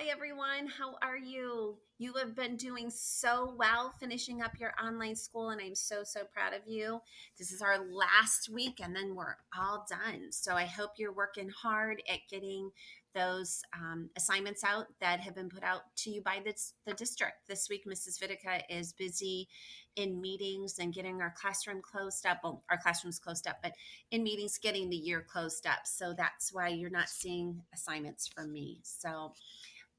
Hi, everyone. How are you? You have been doing so well finishing up your online school, and I'm so proud of you. This is our last week, and then we're all done. So I hope you're working hard at getting those assignments out that have been put out to you by the district. This week, Mrs. Vidica is busy in meetings and getting our classroom closed up. Well, our classroom's closed up, but in meetings, getting the year closed up. So that's why you're not seeing assignments from me. So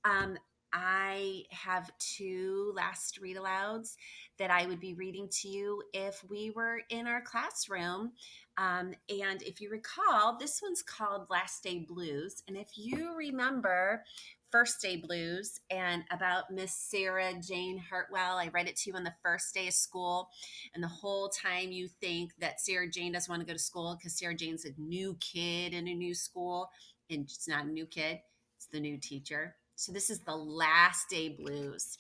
um, I have two last read alouds that I would be reading to you if we were in our classroom. And if you recall, this one's called Last Day Blues. And if you remember First Day Blues and about Miss Sarah Jane Hartwell, I read it to you on the first day of school. And the whole time you think that Sarah Jane doesn't want to go to school because Sarah Jane's a new kid in a new school. And it's not a new kid, it's the new teacher. So this is the Last Day Blues.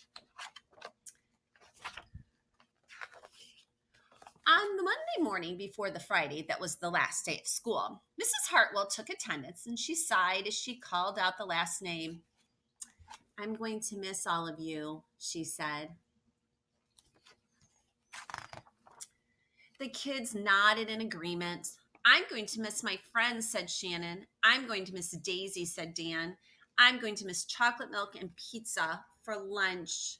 On the Monday morning before the Friday that was the last day of school, Mrs. Hartwell took attendance and she sighed as she called out the last name. "I'm going to miss all of you," she said. The kids nodded in agreement. "I'm going to miss my friends," said Shannon. "I'm going to miss Daisy," said Dan. "I'm going to miss chocolate milk and pizza for lunch."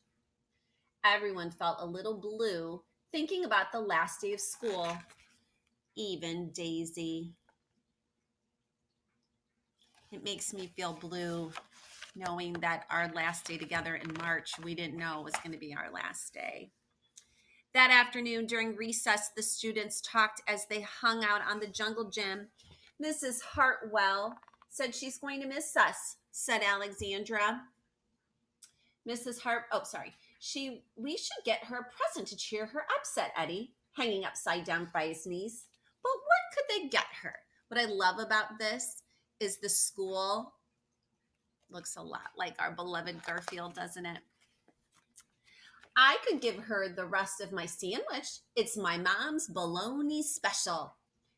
Everyone felt a little blue thinking about the last day of school, even Daisy. It makes me feel blue knowing that our last day together in March, we didn't know was going to be our last day. That afternoon during recess, the students talked as they hung out on the jungle gym. "Mrs. Hartwell said she's going to miss us," said Alexandra. We should get her a present to cheer her up," said Eddie, hanging upside down by his knees. But what could they get her? What I love about this is the school looks a lot like our beloved Garfield, doesn't it? "I could give her the rest of my sandwich. It's my mom's bologna special,"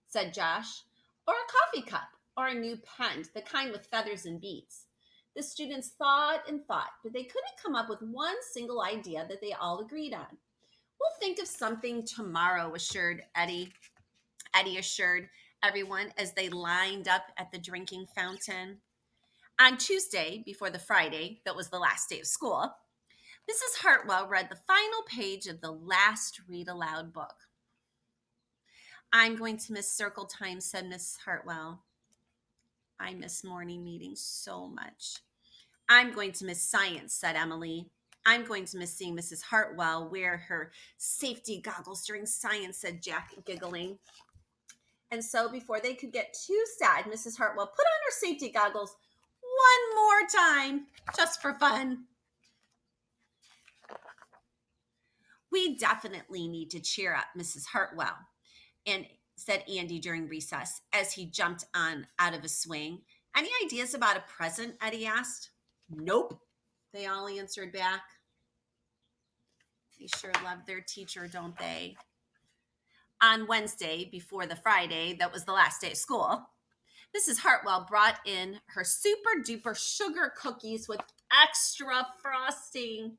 said Josh. "Or a coffee cup, or a new pen, the kind with feathers and beads." The students thought and thought, but they couldn't come up with one single idea that they all agreed on. "We'll think of something tomorrow," assured Eddie. Eddie assured everyone as they lined up at the drinking fountain. On Tuesday, before the Friday that was the last day of school, Mrs. Hartwell read the final page of the last read aloud book. "I'm going to miss circle time," said Mrs. Hartwell. "I miss morning meetings so much." "I'm going to miss science," said Emily. "I'm going to miss seeing Mrs. Hartwell wear her safety goggles during science," said Jack, giggling. And so before they could get too sad, Mrs. Hartwell put on her safety goggles one more time, just for fun. "We definitely need to cheer up Mrs. Hartwell," and said Andy during recess as he jumped on out of a swing. "Any ideas about a present?" Eddie asked. "Nope," they all answered back. They sure love their teacher, don't they? On Wednesday, before the Friday that was the last day of school, Mrs. Hartwell brought in her super duper sugar cookies with extra frosting.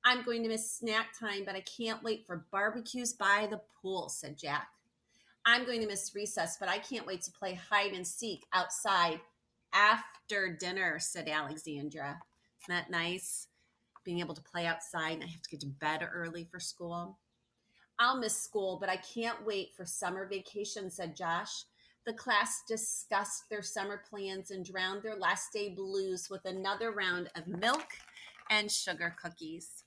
"I'm going to miss snack time, but I can't wait for barbecues by the pool," said Jack. "I'm going to miss recess, but I can't wait to play hide and seek outside after dinner," said Alexandra. Isn't that nice? Being able to play outside and I have to get to bed early for school. "I'll miss school, but I can't wait for summer vacation," said Josh. The class discussed their summer plans and drowned their last day blues with another round of milk and sugar cookies.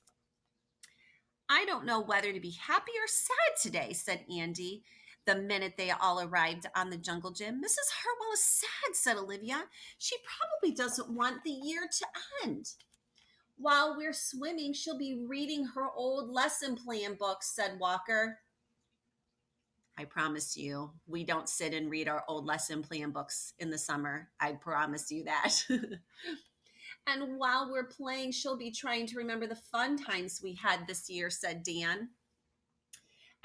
"I don't know whether to be happy or sad today," said Andy the minute they all arrived on the jungle gym. "Mrs. Hartwell is sad," said Olivia. "She probably doesn't want the year to end." "While we're swimming, she'll be reading her old lesson plan books," said Walker. I promise you, we don't sit and read our old lesson plan books in the summer. I promise you that. "And while we're playing, she'll be trying to remember the fun times we had this year," said Dan.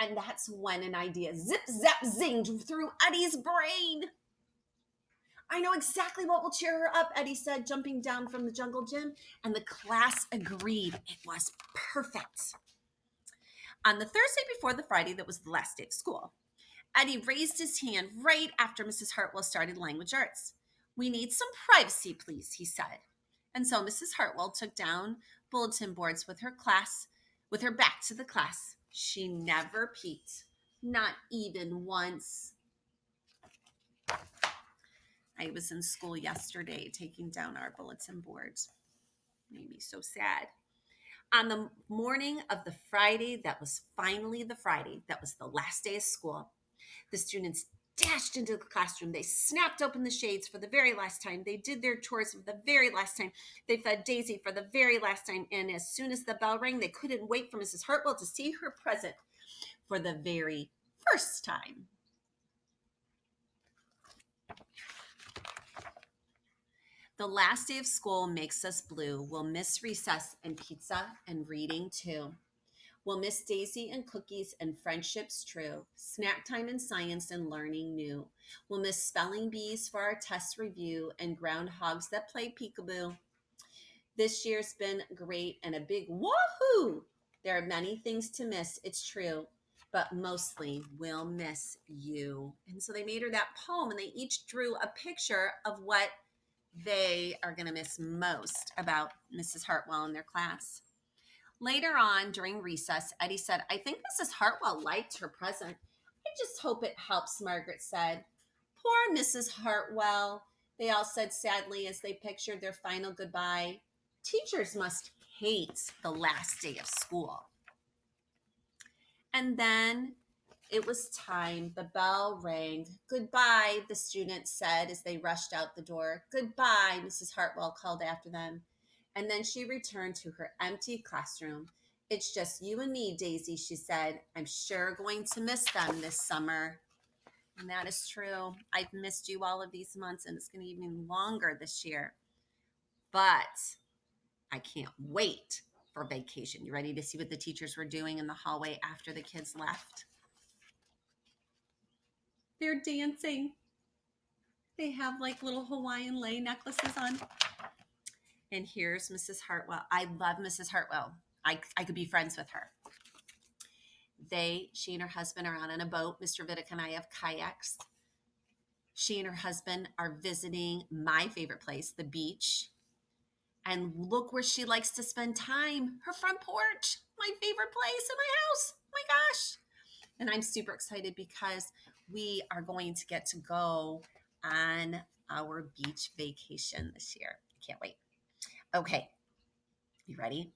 And that's when an idea zip, zap, zinged through Eddie's brain. I know exactly what will cheer her up, Eddie said, jumping down from the jungle gym, and the class agreed. It was perfect. On the Thursday before the Friday that was the last day of school, Eddie raised his hand right after Mrs. Hartwell started language arts. We need some privacy, please, he said. And so Mrs. Hartwell took down bulletin boards with her back to the class. She never peeked, not even once. I was in school yesterday taking down our bulletin boards. Made me so sad. On the morning of the Friday that was finally the Friday, that was the last day of school, the students dashed into the classroom. They snapped open the shades for the very last time. They did their chores for the very last time. They fed Daisy for the very last time. And as soon as the bell rang, they couldn't wait for Mrs. Hartwell to see her present for the very first time. The last day of school makes us blue. We'll miss recess and pizza and reading too. We'll miss Daisy and cookies and friendships true, snack time and science and learning new. We'll miss spelling bees for our test review and groundhogs that play peekaboo. This year's been great and a big woohoo! There are many things to miss, it's true, but mostly we'll miss you. And so they made her that poem, and they each drew a picture of what they are going to miss most about Mrs. Hartwell in their class. Later on, during recess, Eddie said, I think Mrs. Hartwell liked her present. I just hope it helps, Margaret said. Poor Mrs. Hartwell, they all said sadly as they pictured their final goodbye. Teachers must hate the last day of school. And then it was time. The bell rang. Goodbye, the students said as they rushed out the door. Goodbye, Mrs. Hartwell called after them. And then she returned to her empty classroom. It's just you and me, Daisy, she said. I'm sure going to miss them this summer. And that is true. I've missed you all of these months, and it's going to be even longer this year. But I can't wait for vacation. You ready to see what the teachers were doing in the hallway after the kids left? They're dancing. They have like little Hawaiian lei necklaces on. And here's Mrs. Hartwell. I love Mrs. Hartwell. I could be friends with her. She and her husband are out on a boat. Mr. Vidic and I have kayaks. She and her husband are visiting my favorite place, the beach. And look where she likes to spend time. Her front porch, my favorite place in my house. Oh my gosh. And I'm super excited because we are going to get to go on our beach vacation this year. Can't wait. Okay, you ready?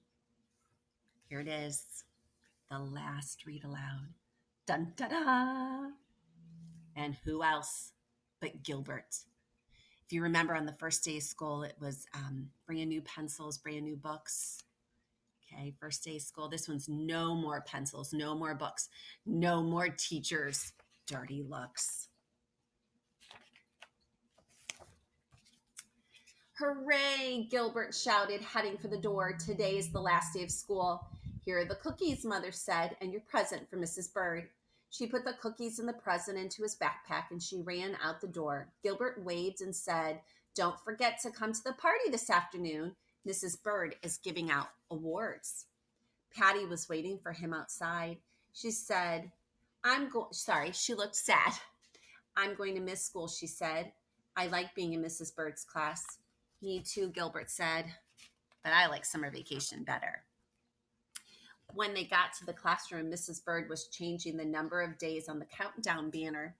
Here it is, the last read aloud. Dun da da! And who else but Gilbert? If you remember on the first day of school, it was brand new pencils, brand new books. Okay, first day of school. This one's no more pencils, no more books, no more teachers, dirty looks. Hooray, Gilbert shouted, heading for the door. Today is the last day of school. Here are the cookies, Mother said, and your present for Mrs. Bird. She put the cookies and the present into his backpack, and she ran out the door. Gilbert waved and said, don't forget to come to the party this afternoon. Mrs. Bird is giving out awards. Patty was waiting for him outside. She said, she looked sad. I'm going to miss school, she said. I like being in Mrs. Bird's class. Me too, Gilbert said, but I like summer vacation better. When they got to the classroom, Mrs. Bird was changing the number of days on the countdown banner.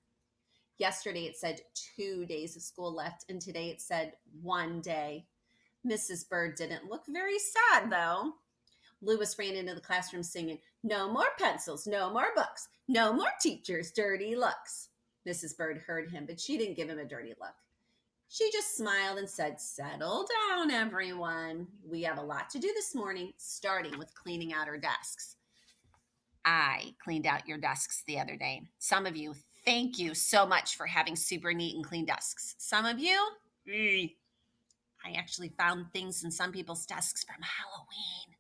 Yesterday it said 2 days of school left, and today it said 1 day. Mrs. Bird didn't look very sad, though. Lewis ran into the classroom singing, no more pencils, no more books, no more teachers, dirty looks. Mrs. Bird heard him, but she didn't give him a dirty look. She just smiled and said, settle down, everyone. We have a lot to do this morning, starting with cleaning out our desks. I cleaned out your desks the other day. Some of you, thank you so much for having super neat and clean desks. Some of you, I actually found things in some people's desks from Halloween.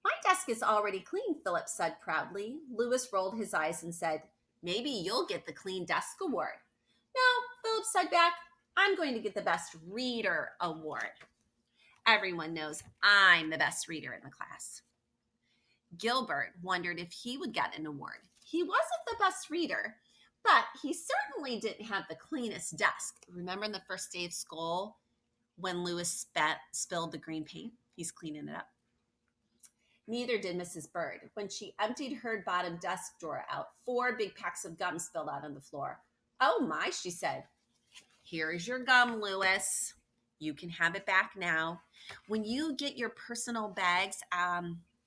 My desk is already clean, Philip said proudly. Lewis rolled his eyes and said, maybe you'll get the Clean Desk Award. No, Philip said back, I'm going to get the Best Reader award. Everyone knows I'm the best reader in the class. Gilbert wondered if he would get an award. He wasn't the best reader, but he certainly didn't have the cleanest desk. Remember on the first day of school when Lewis spilled the green paint? He's cleaning it up. Neither did Mrs. Bird. When she emptied her bottom desk drawer out, 4 big packs of gum spilled out on the floor. Oh my, she said. Here is your gum, Lewis. You can have it back now. When you get your personal bags,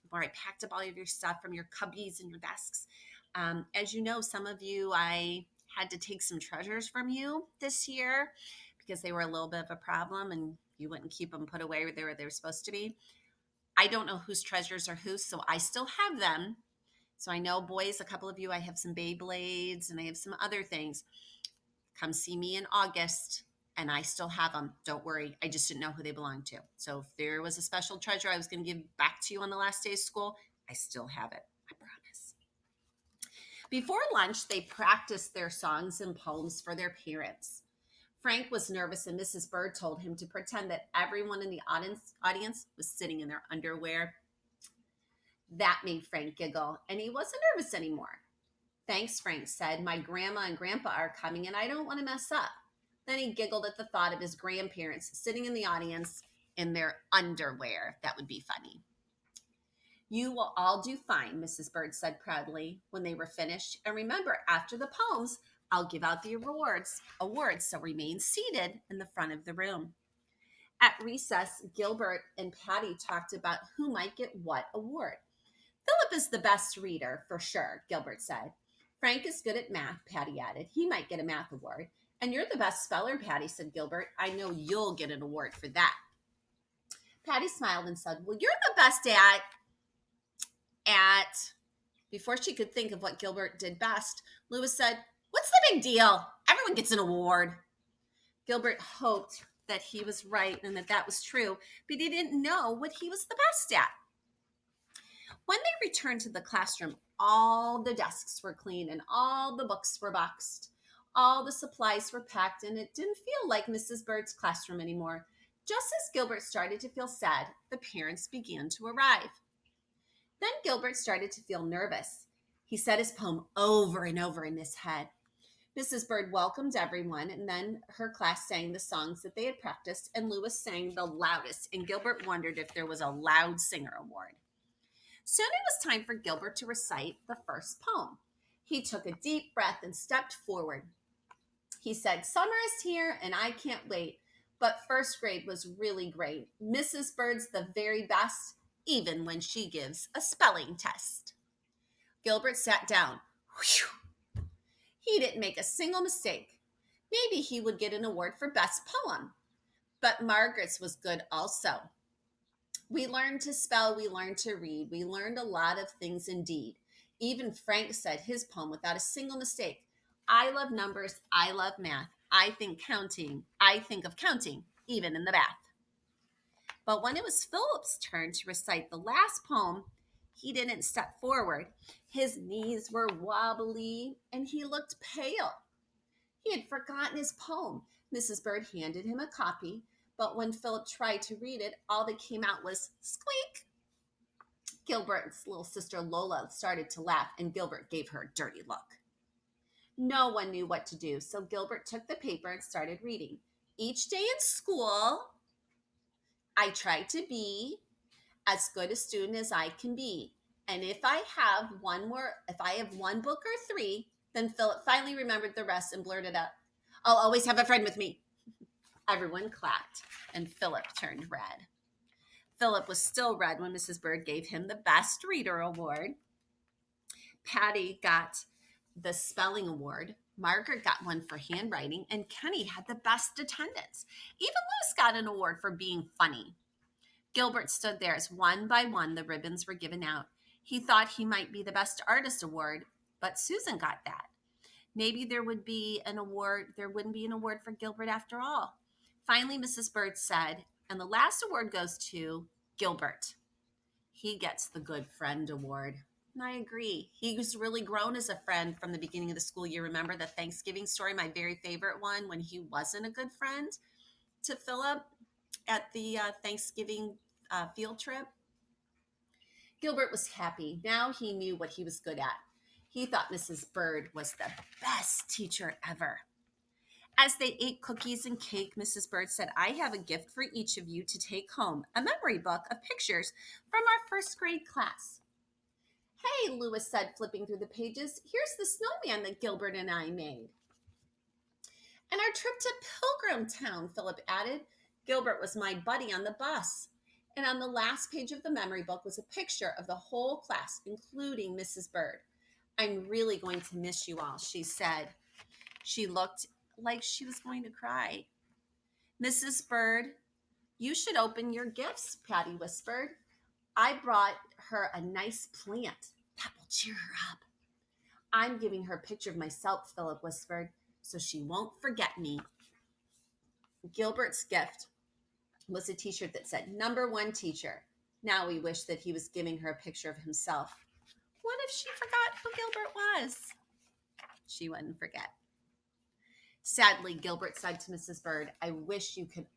where I packed up all of your stuff from your cubbies and your desks, as you know, some of you, I had to take some treasures from you this year because they were a little bit of a problem and you wouldn't keep them put away where they were supposed to be. I don't know whose treasures are whose, so I still have them. So I know, boys, a couple of you, I have some Beyblades and I have some other things. Come see me in August, and I still have them. Don't worry. I just didn't know who they belonged to. So if there was a special treasure I was going to give back to you on the last day of school, I still have it. I promise. Before lunch, they practiced their songs and poems for their parents. Frank was nervous, and Mrs. Bird told him to pretend that everyone in the audience was sitting in their underwear. That made Frank giggle, and he wasn't nervous anymore. Thanks, Frank said. My grandma and grandpa are coming, and I don't want to mess up. Then he giggled at the thought of his grandparents sitting in the audience in their underwear. That would be funny. You will all do fine, Mrs. Bird said proudly when they were finished. And remember, after the poems, I'll give out the awards, so remain seated in the front of the room. At recess, Gilbert and Patty talked about who might get what award. Philip is the best reader, for sure, Gilbert said. Frank is good at math, Patty added. He might get a math award. And you're the best speller, Patty, said Gilbert. I know you'll get an award for that. Patty smiled and said, well, you're the best at... Before she could think of what Gilbert did best, Lewis said, what's the big deal? Everyone gets an award. Gilbert hoped that he was right and that was true, but he didn't know what he was the best at. When they returned to the classroom, all the desks were clean and all the books were boxed. All the supplies were packed, and it didn't feel like Mrs. Bird's classroom anymore. Just as Gilbert started to feel sad, the parents began to arrive. Then Gilbert started to feel nervous. He said his poem over and over in his head. Mrs. Bird welcomed everyone, and then her class sang the songs that they had practiced, and Lewis sang the loudest, and Gilbert wondered if there was a loud singer award. Soon it was time for Gilbert to recite the first poem. He took a deep breath and stepped forward. He said, summer is here and I can't wait, but first grade was really great. Mrs. Bird's the very best, even when she gives a spelling test. Gilbert sat down. Whew. He didn't make a single mistake. Maybe he would get an award for best poem. But Margaret's was good also. We learned to spell, we learned to read, we learned a lot of things indeed. Even Frank said his poem without a single mistake. I love numbers, I love math, I think of counting, even in the bath. But when it was Philip's turn to recite the last poem, he didn't step forward. His knees were wobbly and he looked pale. He had forgotten his poem. Mrs. Bird handed him a copy, but when Philip tried to read it, all that came out was squeak. Gilbert's little sister Lola started to laugh, and Gilbert gave her a dirty look. No one knew what to do, so Gilbert took the paper and started reading. Each day in school, I try to be as good a student as I can be. And if I have one book or 3, then Philip finally remembered the rest and blurted out, I'll always have a friend with me. Everyone clapped, and Philip turned red. Philip was still red when Mrs. Bird gave him the Best Reader Award. Patty got the Spelling Award. Margaret got one for handwriting, and Kenny had the best attendance. Even Lewis got an award for being funny. Gilbert stood there as one by one the ribbons were given out. He thought he might be the Best Artist Award, but Susan got that. Maybe there wouldn't be an award for Gilbert after all. Finally, Mrs. Bird said, and the last award goes to Gilbert. He gets the Good Friend Award. And I agree. He was really grown as a friend from the beginning of the school year. Remember the Thanksgiving story, my very favorite one, when he wasn't a good friend to Philip at the Thanksgiving field trip? Gilbert was happy. Now he knew what he was good at. He thought Mrs. Bird was the best teacher ever. As they ate cookies and cake, Mrs. Bird said, I have a gift for each of you to take home, a memory book of pictures from our first grade class. Hey, Lewis said, flipping through the pages, here's the snowman that Gilbert and I made. And our trip to Pilgrim Town, Philip added. Gilbert was my buddy on the bus. And on the last page of the memory book was a picture of the whole class, including Mrs. Bird. I'm really going to miss you all, she said. She looked like she was going to cry. Mrs. Bird, you should open your gifts, Patty whispered. I brought her a nice plant. That will cheer her up. I'm giving her a picture of myself, Philip whispered, so she won't forget me. Gilbert's gift was a t-shirt that said, #1 teacher. Now he wished that he was giving her a picture of himself. What if she forgot who Gilbert was? She wouldn't forget. Sadly, Gilbert said to Mrs. Bird, I wish you could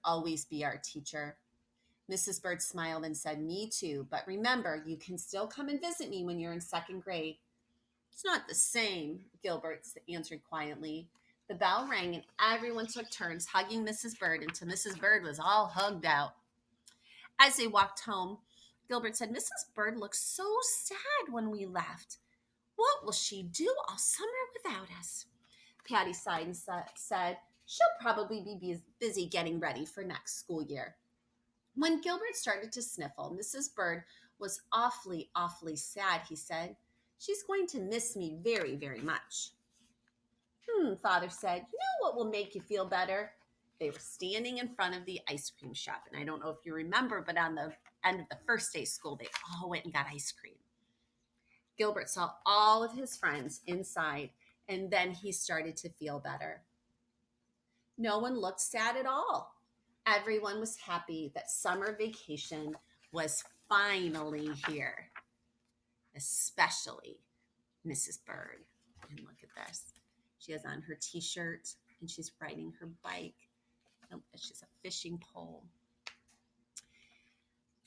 always be our teacher. Mrs. Bird smiled and said, me too, but remember, you can still come and visit me when you're in second grade. It's not the same, Gilbert answered quietly. The bell rang and everyone took turns hugging Mrs. Bird until Mrs. Bird was all hugged out. As they walked home, Gilbert said, Mrs. Bird looked so sad when we left. What will she do all summer without us? Patty sighed and said, she'll probably be busy getting ready for next school year. When Gilbert started to sniffle, Mrs. Bird was awfully, awfully sad, he said. She's going to miss me very, very much. Father said, you know what will make you feel better? They were standing in front of the ice cream shop. And I don't know if you remember, but on the end of the first day of school, they all went and got ice cream. Gilbert saw all of his friends inside, and then he started to feel better. No one looked sad at all. Everyone was happy that summer vacation was finally here, especially Mrs. Bird. And look at this. She has on her t-shirt and she's riding her bike. She's a fishing pole.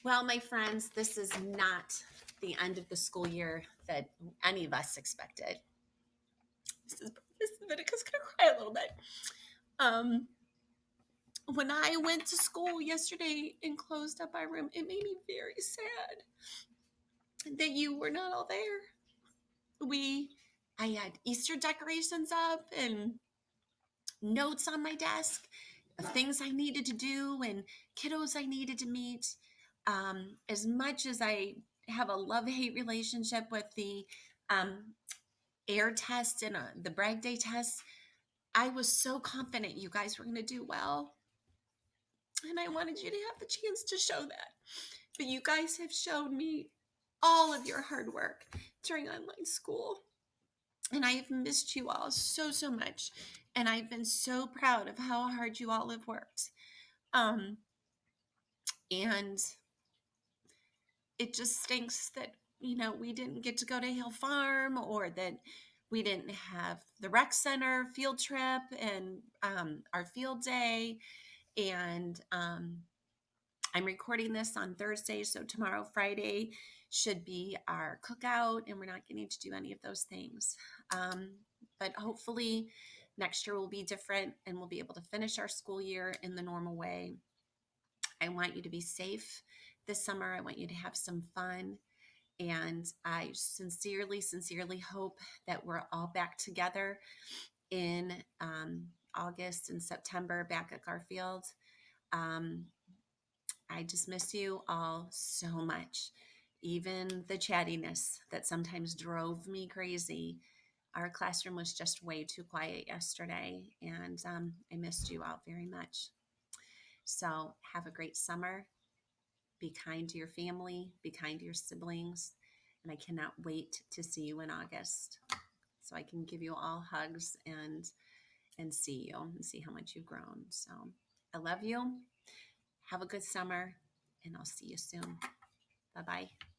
Well, my friends, this is not the end of the school year that any of us expected. Mrs. Vitica's going to cry a little bit. When I went to school yesterday and closed up my room, it made me very sad that you were not all there. I had Easter decorations up and notes on my desk of things I needed to do and kiddos I needed to meet. As much as I have a love-hate relationship with the AIR test and the Bragg Day test, I was so confident you guys were going to do well. And I wanted you to have the chance to show that. But you guys have shown me all of your hard work during online school. And I have missed you all so, so much. And I've been so proud of how hard you all have worked. And it just stinks that, we didn't get to go to Hill Farm, or that we didn't have the rec center field trip and our field day. And I'm recording this on Thursday, so tomorrow, Friday, should be our cookout, and we're not getting to do any of those things. But hopefully next year will be different, and we'll be able to finish our school year in the normal way. I want you to be safe this summer. I want you to have some fun. And I sincerely, sincerely hope that we're all back together in August and September back at Garfield. I just miss you all so much. Even the chattiness that sometimes drove me crazy. Our classroom was just way too quiet yesterday, and I missed you all very much. So have a great summer. Be kind to your family. Be kind to your siblings. And I cannot wait to see you in August, so I can give you all hugs and see you and see how much you've grown. So I love you. Have a good summer, and I'll see you soon. Bye-bye.